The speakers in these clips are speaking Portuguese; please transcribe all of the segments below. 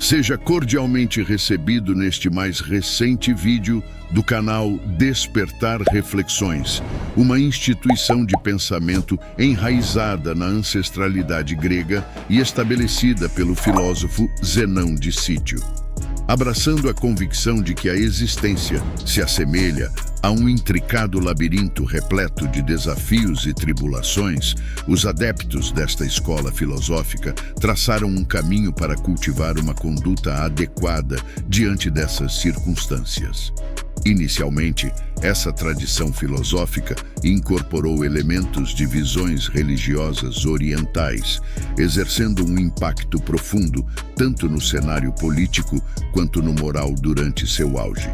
Seja cordialmente recebido neste mais recente vídeo do canal Despertar Reflexões, uma instituição de pensamento enraizada na ancestralidade grega e estabelecida pelo filósofo Zenão de Cício. Abraçando a convicção de que a existência se assemelha a um intricado labirinto repleto de desafios e tribulações, os adeptos desta escola filosófica traçaram um caminho para cultivar uma conduta adequada diante dessas circunstâncias. Inicialmente, essa tradição filosófica incorporou elementos de visões religiosas orientais, exercendo um impacto profundo tanto no cenário político quanto no moral durante seu auge.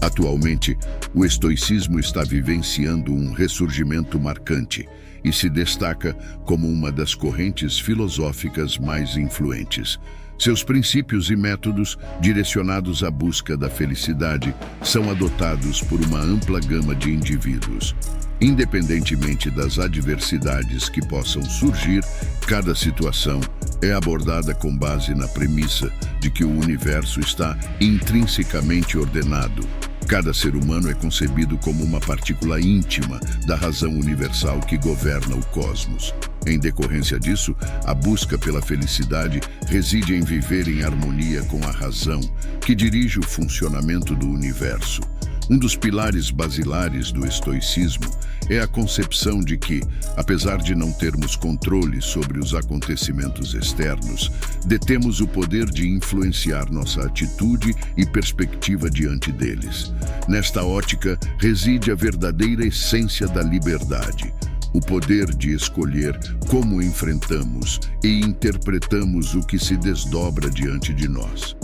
Atualmente, o estoicismo está vivenciando um ressurgimento marcante e se destaca como uma das correntes filosóficas mais influentes. Seus princípios e métodos, direcionados à busca da felicidade, são adotados por uma ampla gama de indivíduos. Independentemente das adversidades que possam surgir, cada situação é abordada com base na premissa de que o universo está intrinsecamente ordenado. Cada ser humano é concebido como uma partícula íntima da razão universal que governa o cosmos. Em decorrência disso, a busca pela felicidade reside em viver em harmonia com a razão, que dirige o funcionamento do universo. Um dos pilares basilares do estoicismo é a concepção de que, apesar de não termos controle sobre os acontecimentos externos, detemos o poder de influenciar nossa atitude e perspectiva diante deles. Nesta ótica reside a verdadeira essência da liberdade, o poder de escolher como enfrentamos e interpretamos o que se desdobra diante de nós.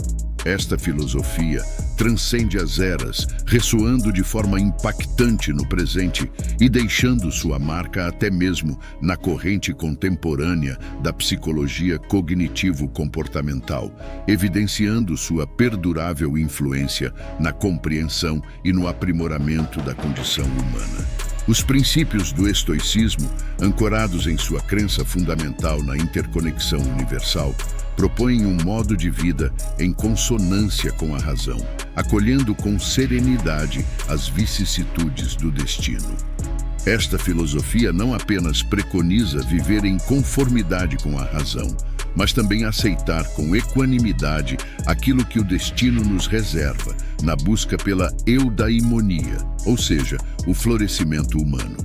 Esta filosofia transcende as eras, ressoando de forma impactante no presente e deixando sua marca até mesmo na corrente contemporânea da psicologia cognitivo-comportamental, evidenciando sua perdurável influência na compreensão e no aprimoramento da condição humana. Os princípios do estoicismo, ancorados em sua crença fundamental na interconexão universal, propõem um modo de vida em consonância com a razão, acolhendo com serenidade as vicissitudes do destino. Esta filosofia não apenas preconiza viver em conformidade com a razão, mas também aceitar com equanimidade aquilo que o destino nos reserva, na busca pela eudaimonia, ou seja, o florescimento humano.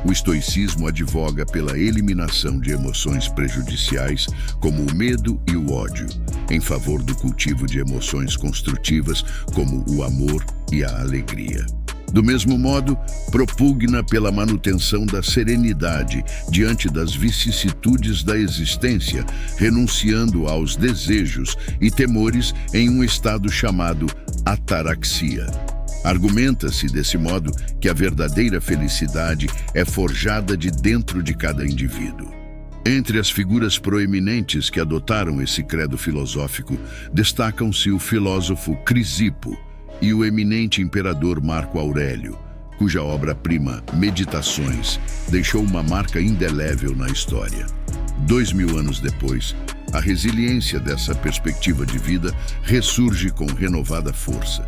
O estoicismo advoga pela eliminação de emoções prejudiciais, como o medo e o ódio, em favor do cultivo de emoções construtivas, como o amor e a alegria. Do mesmo modo, propugna pela manutenção da serenidade diante das vicissitudes da existência, renunciando aos desejos e temores em um estado chamado ataraxia. Argumenta-se, desse modo, que a verdadeira felicidade é forjada de dentro de cada indivíduo. Entre as figuras proeminentes que adotaram esse credo filosófico, destacam-se o filósofo Crisipo e o eminente imperador Marco Aurélio, cuja obra-prima, Meditações, deixou uma marca indelével na história. 2000 anos depois, a resiliência dessa perspectiva de vida ressurge com renovada força.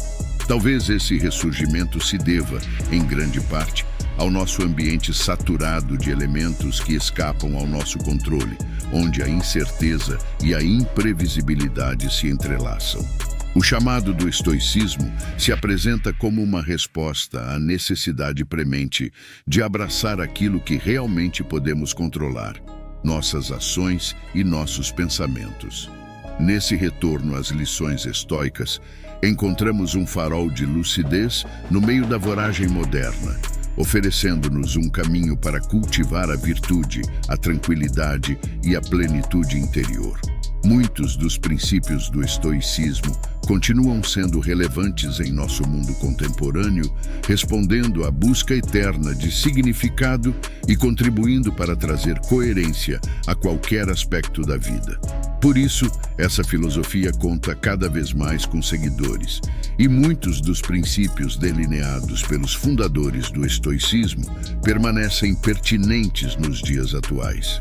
Talvez esse ressurgimento se deva, em grande parte, ao nosso ambiente saturado de elementos que escapam ao nosso controle, onde a incerteza e a imprevisibilidade se entrelaçam. O chamado do estoicismo se apresenta como uma resposta à necessidade premente de abraçar aquilo que realmente podemos controlar, nossas ações e nossos pensamentos. Nesse retorno às lições estoicas, encontramos um farol de lucidez no meio da voragem moderna, oferecendo-nos um caminho para cultivar a virtude, a tranquilidade e a plenitude interior. Muitos dos princípios do estoicismo continuam sendo relevantes em nosso mundo contemporâneo, respondendo à busca eterna de significado e contribuindo para trazer coerência a qualquer aspecto da vida. Por isso, essa filosofia conta cada vez mais com seguidores, e muitos dos princípios delineados pelos fundadores do estoicismo permanecem pertinentes nos dias atuais.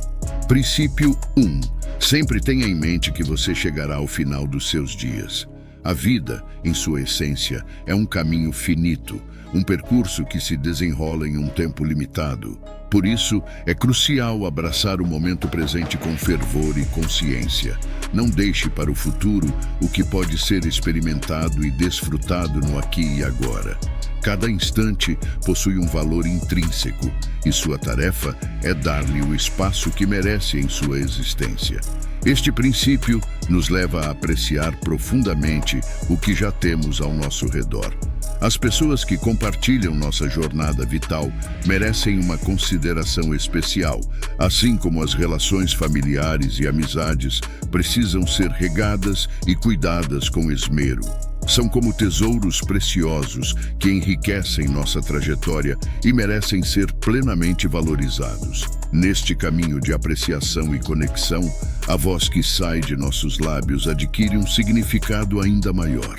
Princípio 1. Sempre tenha em mente que você chegará ao final dos seus dias. A vida, em sua essência, é um caminho finito, um percurso que se desenrola em um tempo limitado. Por isso, é crucial abraçar o momento presente com fervor e consciência. Não deixe para o futuro o que pode ser experimentado e desfrutado no aqui e agora. Cada instante possui um valor intrínseco e sua tarefa é dar-lhe o espaço que merece em sua existência. Este princípio nos leva a apreciar profundamente o que já temos ao nosso redor. As pessoas que compartilham nossa jornada vital merecem uma consideração especial, assim como as relações familiares e amizades precisam ser regadas e cuidadas com esmero. São como tesouros preciosos que enriquecem nossa trajetória e merecem ser plenamente valorizados. Neste caminho de apreciação e conexão, a voz que sai de nossos lábios adquire um significado ainda maior.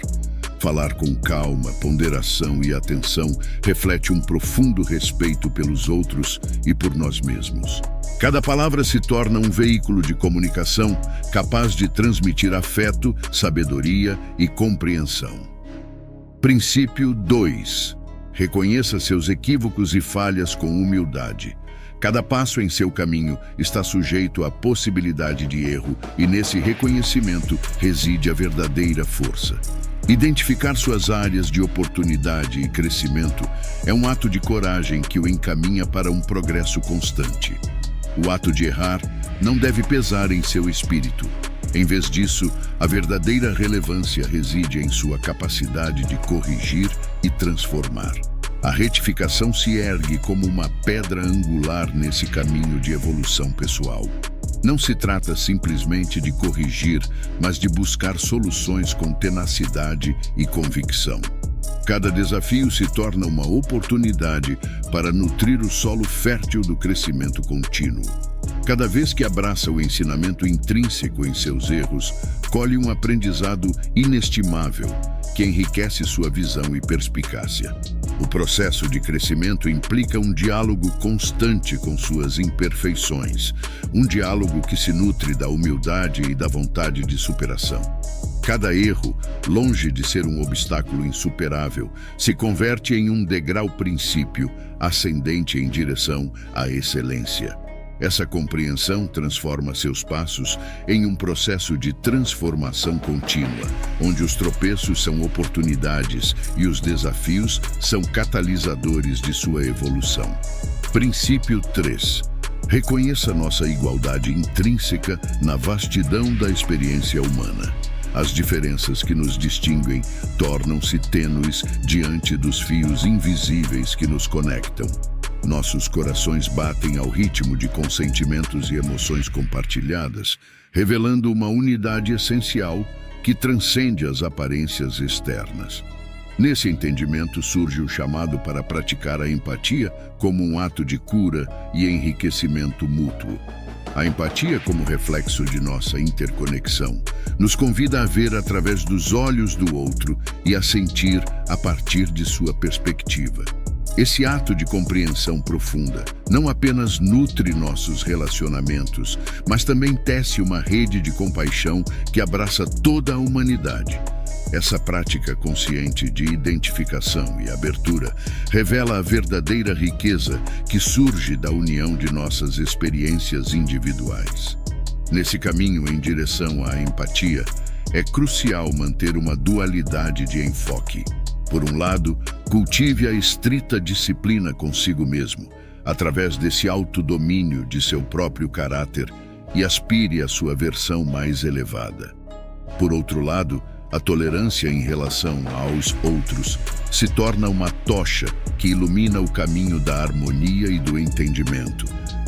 Falar com calma, ponderação e atenção reflete um profundo respeito pelos outros e por nós mesmos. Cada palavra se torna um veículo de comunicação capaz de transmitir afeto, sabedoria e compreensão. Princípio 2. Reconheça seus equívocos e falhas com humildade. Cada passo em seu caminho está sujeito à possibilidade de erro e nesse reconhecimento reside a verdadeira força. Identificar suas áreas de oportunidade e crescimento é um ato de coragem que o encaminha para um progresso constante. O ato de errar não deve pesar em seu espírito. Em vez disso, a verdadeira relevância reside em sua capacidade de corrigir e transformar. A retificação se ergue como uma pedra angular nesse caminho de evolução pessoal. Não se trata simplesmente de corrigir, mas de buscar soluções com tenacidade e convicção. Cada desafio se torna uma oportunidade para nutrir o solo fértil do crescimento contínuo. Cada vez que abraça o ensinamento intrínseco em seus erros, colhe um aprendizado inestimável que enriquece sua visão e perspicácia. O processo de crescimento implica um diálogo constante com suas imperfeições, um diálogo que se nutre da humildade e da vontade de superação. Cada erro, longe de ser um obstáculo insuperável, se converte em um degrau princípio ascendente em direção à excelência. Essa compreensão transforma seus passos em um processo de transformação contínua, onde os tropeços são oportunidades e os desafios são catalisadores de sua evolução. Princípio 3. Reconheça nossa igualdade intrínseca na vastidão da experiência humana. As diferenças que nos distinguem tornam-se tênues diante dos fios invisíveis que nos conectam. Nossos corações batem ao ritmo de consentimentos e emoções compartilhadas, revelando uma unidade essencial que transcende as aparências externas. Nesse entendimento surge o chamado para praticar a empatia como um ato de cura e enriquecimento mútuo. A empatia, como reflexo de nossa interconexão, nos convida a ver através dos olhos do outro e a sentir a partir de sua perspectiva. Esse ato de compreensão profunda não apenas nutre nossos relacionamentos, mas também tece uma rede de compaixão que abraça toda a humanidade. Essa prática consciente de identificação e abertura revela a verdadeira riqueza que surge da união de nossas experiências individuais. Nesse caminho em direção à empatia, é crucial manter uma dualidade de enfoque. Por um lado, cultive a estrita disciplina consigo mesmo, através desse autodomínio de seu próprio caráter, e aspire à sua versão mais elevada. Por outro lado, a tolerância em relação aos outros se torna uma tocha que ilumina o caminho da harmonia e do entendimento.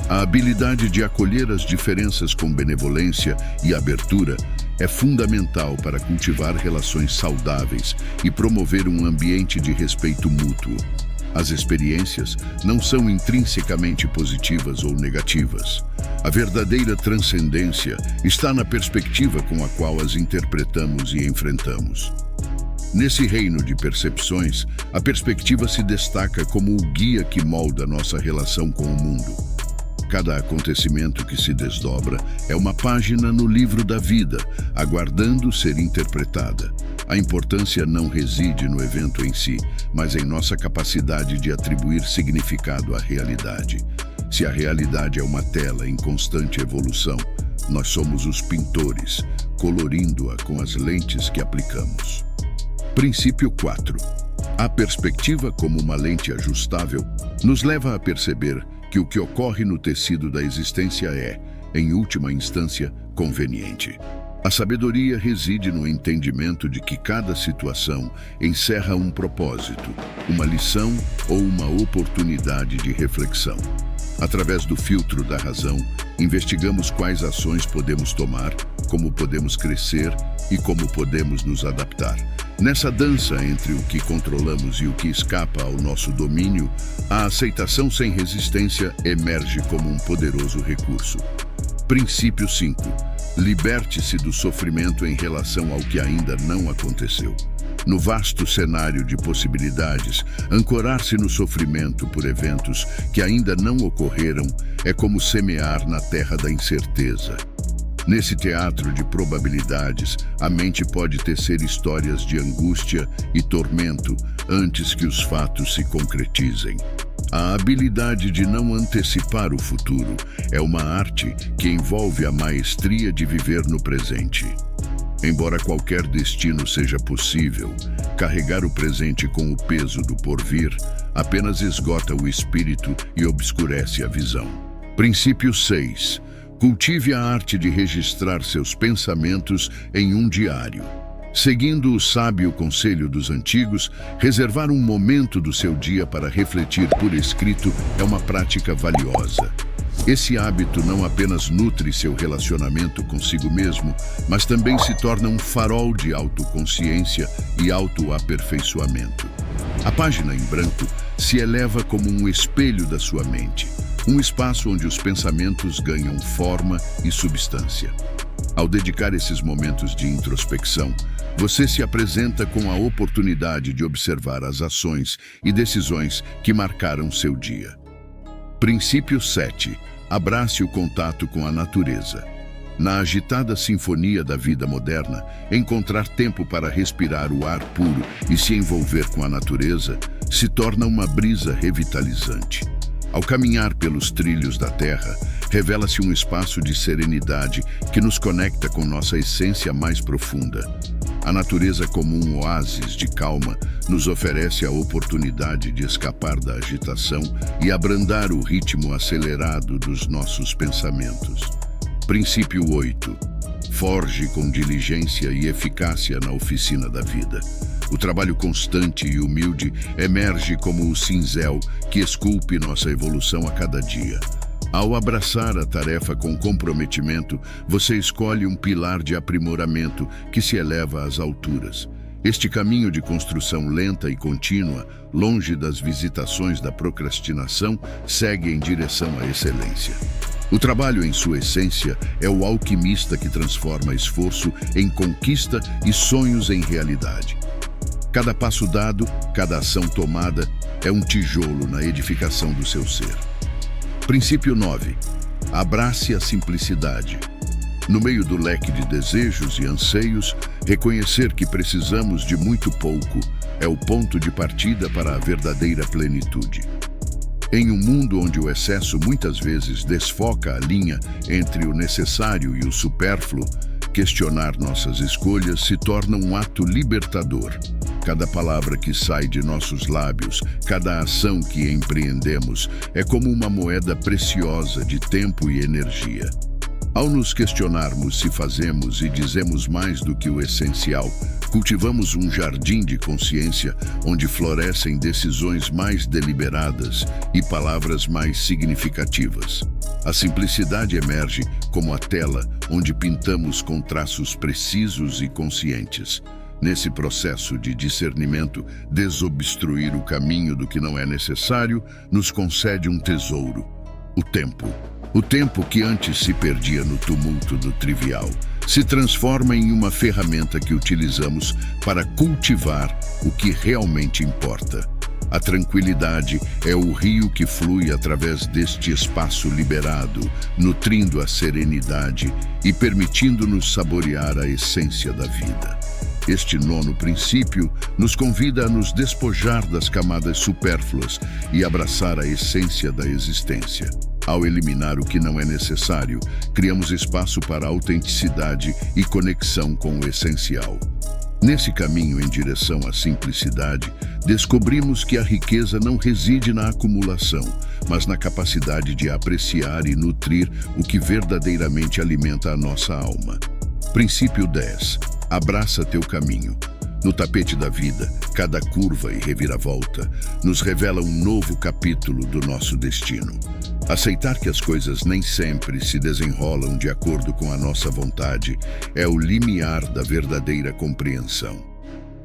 A habilidade de acolher as diferenças com benevolência e abertura é fundamental para cultivar relações saudáveis e promover um ambiente de respeito mútuo. As experiências não são intrinsecamente positivas ou negativas. A verdadeira transcendência está na perspectiva com a qual as interpretamos e enfrentamos. Nesse reino de percepções, a perspectiva se destaca como o guia que molda nossa relação com o mundo. Cada acontecimento que se desdobra é uma página no livro da vida, aguardando ser interpretada. A importância não reside no evento em si, mas em nossa capacidade de atribuir significado à realidade. Se a realidade é uma tela em constante evolução, nós somos os pintores, colorindo-a com as lentes que aplicamos. Princípio 4. A perspectiva como uma lente ajustável nos leva a perceber que o que ocorre no tecido da existência é, em última instância, conveniente. A sabedoria reside no entendimento de que cada situação encerra um propósito, uma lição ou uma oportunidade de reflexão. Através do filtro da razão, investigamos quais ações podemos tomar, como podemos crescer e como podemos nos adaptar. Nessa dança entre o que controlamos e o que escapa ao nosso domínio, a aceitação sem resistência emerge como um poderoso recurso. Princípio 5. Liberte-se do sofrimento em relação ao que ainda não aconteceu. No vasto cenário de possibilidades, ancorar-se no sofrimento por eventos que ainda não ocorreram é como semear na terra da incerteza. Nesse teatro de probabilidades, a mente pode tecer histórias de angústia e tormento antes que os fatos se concretizem. A habilidade de não antecipar o futuro é uma arte que envolve a maestria de viver no presente. Embora qualquer destino seja possível, carregar o presente com o peso do porvir apenas esgota o espírito e obscurece a visão. Princípio 6. Cultive a arte de registrar seus pensamentos em um diário. Seguindo o sábio conselho dos antigos, reservar um momento do seu dia para refletir por escrito é uma prática valiosa. Esse hábito não apenas nutre seu relacionamento consigo mesmo, mas também se torna um farol de autoconsciência e autoaperfeiçoamento. A página em branco se eleva como um espelho da sua mente, um espaço onde os pensamentos ganham forma e substância. Ao dedicar esses momentos de introspecção, você se apresenta com a oportunidade de observar as ações e decisões que marcaram seu dia. Princípio 7. Abrace o contato com a natureza. Na agitada sinfonia da vida moderna, encontrar tempo para respirar o ar puro e se envolver com a natureza se torna uma brisa revitalizante. Ao caminhar pelos trilhos da terra, revela-se um espaço de serenidade que nos conecta com nossa essência mais profunda. A natureza, como um oásis de calma, nos oferece a oportunidade de escapar da agitação e abrandar o ritmo acelerado dos nossos pensamentos. Princípio 8. Forge com diligência e eficácia na oficina da vida. O trabalho constante e humilde emerge como o cinzel que esculpe nossa evolução a cada dia. Ao abraçar a tarefa com comprometimento, você escolhe um pilar de aprimoramento que se eleva às alturas. Este caminho de construção lenta e contínua, longe das visitações da procrastinação, segue em direção à excelência. O trabalho, em sua essência, é o alquimista que transforma esforço em conquista e sonhos em realidade. Cada passo dado, cada ação tomada, é um tijolo na edificação do seu ser. Princípio 9. Abrace a simplicidade. No meio do leque de desejos e anseios, reconhecer que precisamos de muito pouco é o ponto de partida para a verdadeira plenitude. Em um mundo onde o excesso muitas vezes desfoca a linha entre o necessário e o supérfluo, questionar nossas escolhas se torna um ato libertador. Cada palavra que sai de nossos lábios, cada ação que empreendemos, é como uma moeda preciosa de tempo e energia. Ao nos questionarmos se fazemos e dizemos mais do que o essencial, cultivamos um jardim de consciência onde florescem decisões mais deliberadas e palavras mais significativas. A simplicidade emerge como a tela onde pintamos com traços precisos e conscientes. Nesse processo de discernimento, desobstruir o caminho do que não é necessário nos concede um tesouro: o tempo. O tempo que antes se perdia no tumulto do trivial se transforma em uma ferramenta que utilizamos para cultivar o que realmente importa. A tranquilidade é o rio que flui através deste espaço liberado, nutrindo a serenidade e permitindo-nos saborear a essência da vida. Este nono princípio nos convida a nos despojar das camadas supérfluas e abraçar a essência da existência. Ao eliminar o que não é necessário, criamos espaço para autenticidade e conexão com o essencial. Nesse caminho em direção à simplicidade, descobrimos que a riqueza não reside na acumulação, mas na capacidade de apreciar e nutrir o que verdadeiramente alimenta a nossa alma. Princípio 10. Abraça teu caminho. No tapete da vida, cada curva e reviravolta nos revela um novo capítulo do nosso destino. Aceitar que as coisas nem sempre se desenrolam de acordo com a nossa vontade é o limiar da verdadeira compreensão.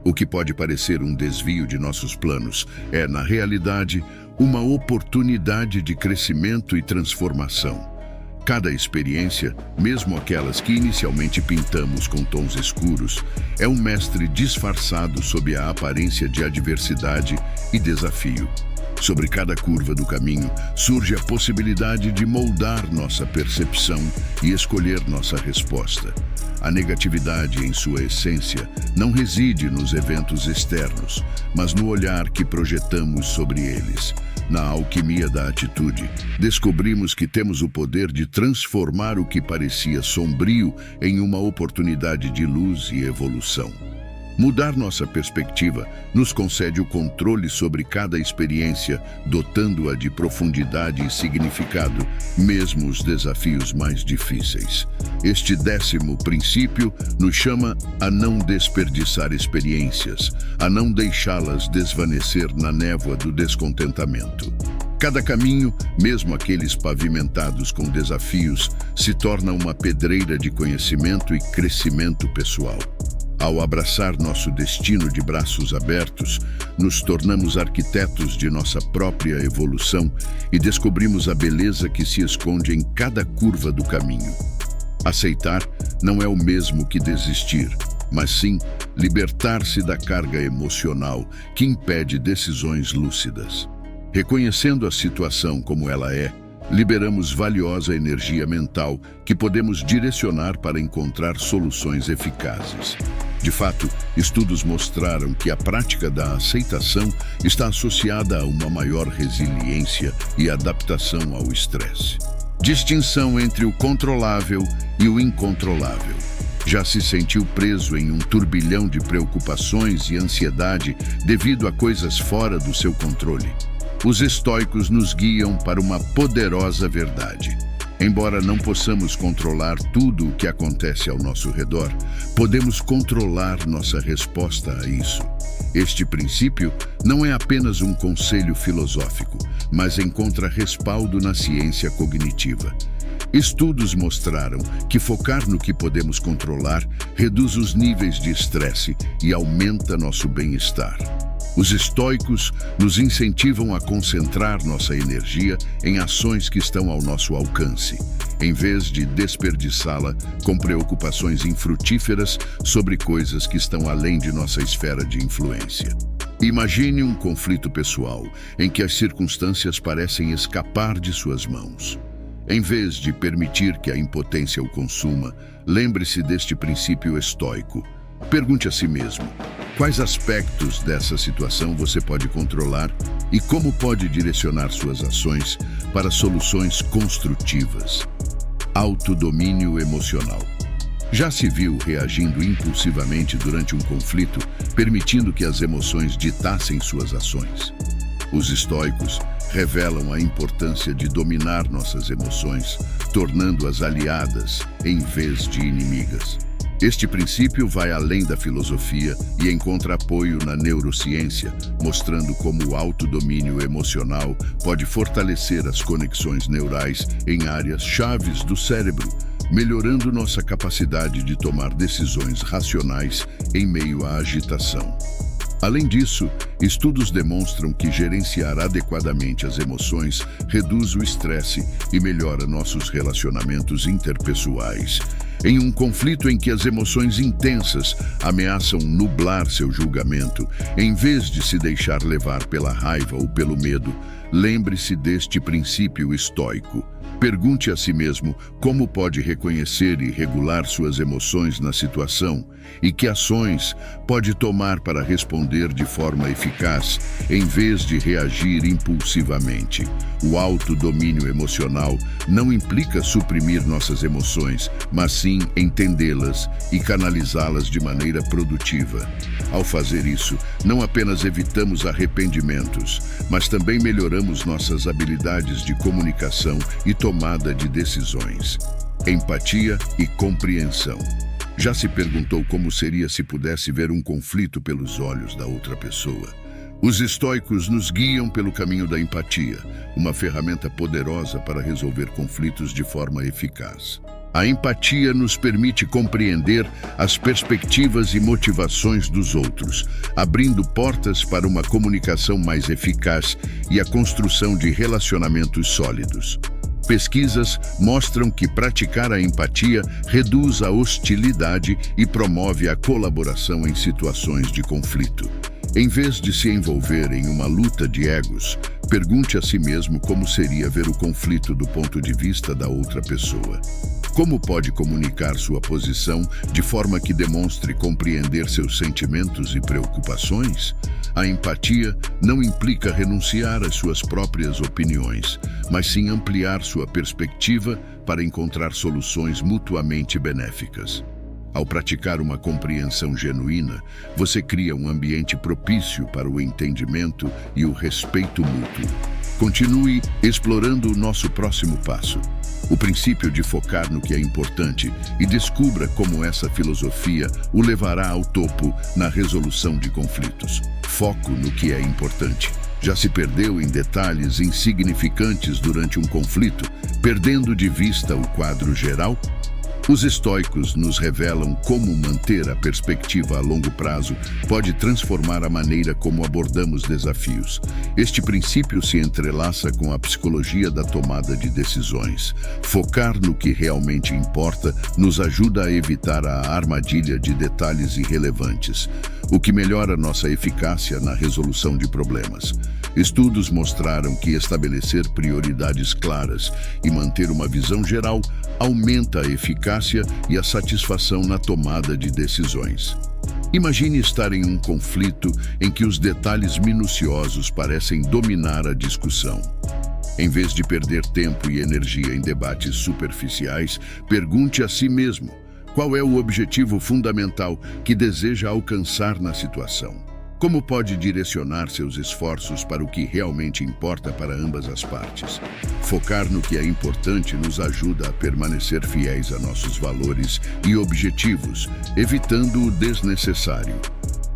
O que pode parecer um desvio de nossos planos é, na realidade, uma oportunidade de crescimento e transformação. Cada experiência, mesmo aquelas que inicialmente pintamos com tons escuros, é um mestre disfarçado sob a aparência de adversidade e desafio. Sobre cada curva do caminho surge a possibilidade de moldar nossa percepção e escolher nossa resposta. A negatividade, em sua essência, não reside nos eventos externos, mas no olhar que projetamos sobre eles. Na alquimia da atitude, descobrimos que temos o poder de transformar o que parecia sombrio em uma oportunidade de luz e evolução. Mudar nossa perspectiva nos concede o controle sobre cada experiência, dotando-a de profundidade e significado, mesmo os desafios mais difíceis. Este 10º princípio nos chama a não desperdiçar experiências, a não deixá-las desvanecer na névoa do descontentamento. Cada caminho, mesmo aqueles pavimentados com desafios, se torna uma pedreira de conhecimento e crescimento pessoal. Ao abraçar nosso destino de braços abertos, nos tornamos arquitetos de nossa própria evolução e descobrimos a beleza que se esconde em cada curva do caminho. Aceitar não é o mesmo que desistir, mas sim libertar-se da carga emocional que impede decisões lúcidas. Reconhecendo a situação como ela é, liberamos valiosa energia mental que podemos direcionar para encontrar soluções eficazes. De fato, estudos mostraram que a prática da aceitação está associada a uma maior resiliência e adaptação ao estresse. Distinção entre o controlável e o incontrolável. Já se sentiu preso em um turbilhão de preocupações e ansiedade devido a coisas fora do seu controle? Os estoicos nos guiam para uma poderosa verdade. Embora não possamos controlar tudo o que acontece ao nosso redor, podemos controlar nossa resposta a isso. Este princípio não é apenas um conselho filosófico, mas encontra respaldo na ciência cognitiva. Estudos mostraram que focar no que podemos controlar reduz os níveis de estresse e aumenta nosso bem-estar. Os estoicos nos incentivam a concentrar nossa energia em ações que estão ao nosso alcance, em vez de desperdiçá-la com preocupações infrutíferas sobre coisas que estão além de nossa esfera de influência. Imagine um conflito pessoal em que as circunstâncias parecem escapar de suas mãos. Em vez de permitir que a impotência o consuma, lembre-se deste princípio estoico. Pergunte a si mesmo: quais aspectos dessa situação você pode controlar e como pode direcionar suas ações para soluções construtivas? Autodomínio emocional. Já se viu reagindo impulsivamente durante um conflito, permitindo que as emoções ditassem suas ações? Os estoicos revelam a importância de dominar nossas emoções, tornando-as aliadas em vez de inimigas. Este princípio vai além da filosofia e encontra apoio na neurociência, mostrando como o autodomínio emocional pode fortalecer as conexões neurais em áreas chaves do cérebro, melhorando nossa capacidade de tomar decisões racionais em meio à agitação. Além disso, estudos demonstram que gerenciar adequadamente as emoções reduz o estresse e melhora nossos relacionamentos interpessoais. Em um conflito em que as emoções intensas ameaçam nublar seu julgamento, em vez de se deixar levar pela raiva ou pelo medo, lembre-se deste princípio estoico. Pergunte a si mesmo como pode reconhecer e regular suas emoções na situação e que ações pode tomar para responder de forma eficaz, em vez de reagir impulsivamente. O autodomínio emocional não implica suprimir nossas emoções, mas sim entendê-las e canalizá-las de maneira produtiva. Ao fazer isso, não apenas evitamos arrependimentos, mas também melhoramos nossas habilidades de comunicação e tomada de decisões. Empatia e compreensão. Já se perguntou como seria se pudesse ver um conflito pelos olhos da outra pessoa? Os estoicos nos guiam pelo caminho da empatia, uma ferramenta poderosa para resolver conflitos de forma eficaz. A empatia nos permite compreender as perspectivas e motivações dos outros, abrindo portas para uma comunicação mais eficaz e a construção de relacionamentos sólidos. Pesquisas mostram que praticar a empatia reduz a hostilidade e promove a colaboração em situações de conflito. Em vez de se envolver em uma luta de egos, pergunte a si mesmo como seria ver o conflito do ponto de vista da outra pessoa. Como pode comunicar sua posição de forma que demonstre compreender seus sentimentos e preocupações? A empatia não implica renunciar às suas próprias opiniões, mas sim ampliar sua perspectiva para encontrar soluções mutuamente benéficas. Ao praticar uma compreensão genuína, você cria um ambiente propício para o entendimento e o respeito mútuo. Continue explorando o nosso próximo passo, o princípio de focar no que é importante, e descubra como essa filosofia o levará ao topo na resolução de conflitos. Foco no que é importante. Já se perdeu em detalhes insignificantes durante um conflito, perdendo de vista o quadro geral? Os estoicos nos revelam como manter a perspectiva a longo prazo pode transformar a maneira como abordamos desafios. Este princípio se entrelaça com a psicologia da tomada de decisões. Focar no que realmente importa nos ajuda a evitar a armadilha de detalhes irrelevantes, o que melhora nossa eficácia na resolução de problemas. Estudos mostraram que estabelecer prioridades claras e manter uma visão geral aumenta a eficácia e a satisfação na tomada de decisões. Imagine estar em um conflito em que os detalhes minuciosos parecem dominar a discussão. Em vez de perder tempo e energia em debates superficiais, pergunte a si mesmo: qual é o objetivo fundamental que deseja alcançar na situação? Como pode direcionar seus esforços para o que realmente importa para ambas as partes? Focar no que é importante nos ajuda a permanecer fiéis a nossos valores e objetivos, evitando o desnecessário.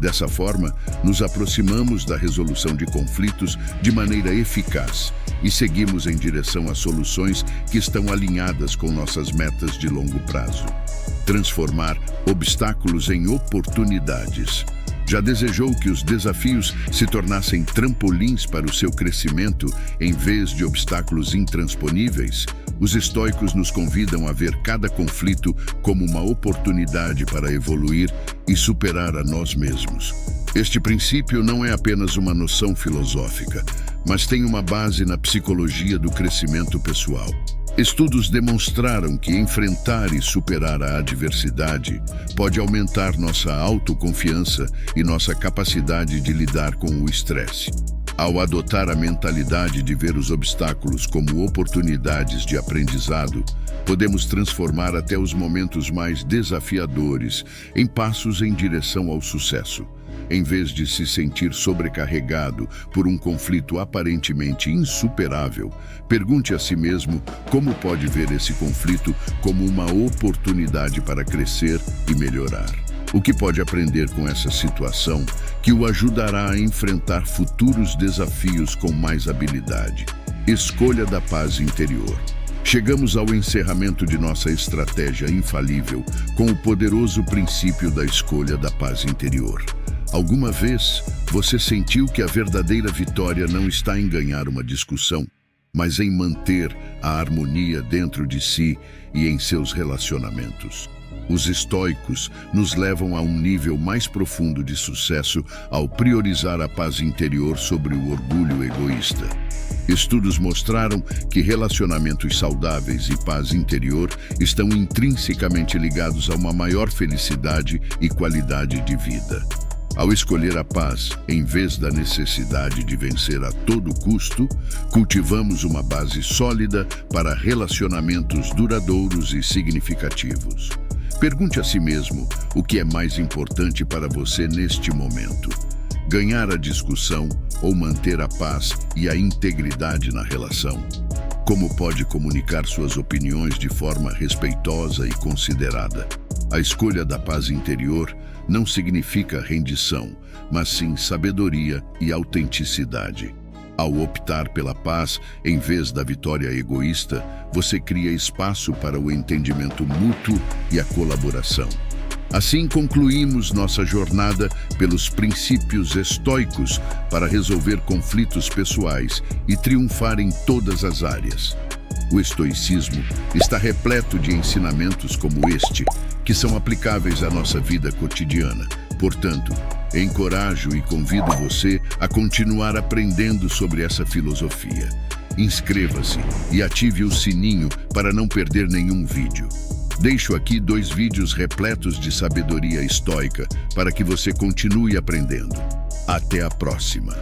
Dessa forma, nos aproximamos da resolução de conflitos de maneira eficaz e seguimos em direção a soluções que estão alinhadas com nossas metas de longo prazo. Transformar obstáculos em oportunidades. Já desejou que os desafios se tornassem trampolins para o seu crescimento em vez de obstáculos intransponíveis? Os estoicos nos convidam a ver cada conflito como uma oportunidade para evoluir e superar a nós mesmos. Este princípio não é apenas uma noção filosófica, mas tem uma base na psicologia do crescimento pessoal. Estudos demonstraram que enfrentar e superar a adversidade pode aumentar nossa autoconfiança e nossa capacidade de lidar com o estresse. Ao adotar a mentalidade de ver os obstáculos como oportunidades de aprendizado, podemos transformar até os momentos mais desafiadores em passos em direção ao sucesso. Em vez de se sentir sobrecarregado por um conflito aparentemente insuperável, pergunte a si mesmo como pode ver esse conflito como uma oportunidade para crescer e melhorar. O que pode aprender com essa situação que o ajudará a enfrentar futuros desafios com mais habilidade. Escolha da paz interior. Chegamos ao encerramento de nossa estratégia infalível com o poderoso princípio da escolha da paz interior. Alguma vez, você sentiu que a verdadeira vitória não está em ganhar uma discussão, mas em manter a harmonia dentro de si e em seus relacionamentos. Os estoicos nos levam a um nível mais profundo de sucesso ao priorizar a paz interior sobre o orgulho egoísta. Estudos mostraram que relacionamentos saudáveis e paz interior estão intrinsecamente ligados a uma maior felicidade e qualidade de vida. Ao escolher a paz, em vez da necessidade de vencer a todo custo, cultivamos uma base sólida para relacionamentos duradouros e significativos. Pergunte a si mesmo o que é mais importante para você neste momento: ganhar a discussão ou manter a paz e a integridade na relação? Como pode comunicar suas opiniões de forma respeitosa e considerada? A escolha da paz interior não significa rendição, mas sim sabedoria e autenticidade. Ao optar pela paz em vez da vitória egoísta, você cria espaço para o entendimento mútuo e a colaboração. Assim concluímos nossa jornada pelos princípios estoicos para resolver conflitos pessoais e triunfar em todas as áreas. O estoicismo está repleto de ensinamentos como este, que são aplicáveis à nossa vida cotidiana. Portanto, encorajo e convido você a continuar aprendendo sobre essa filosofia. Inscreva-se e ative o sininho para não perder nenhum vídeo. Deixo aqui 2 vídeos repletos de sabedoria estoica para que você continue aprendendo. Até a próxima!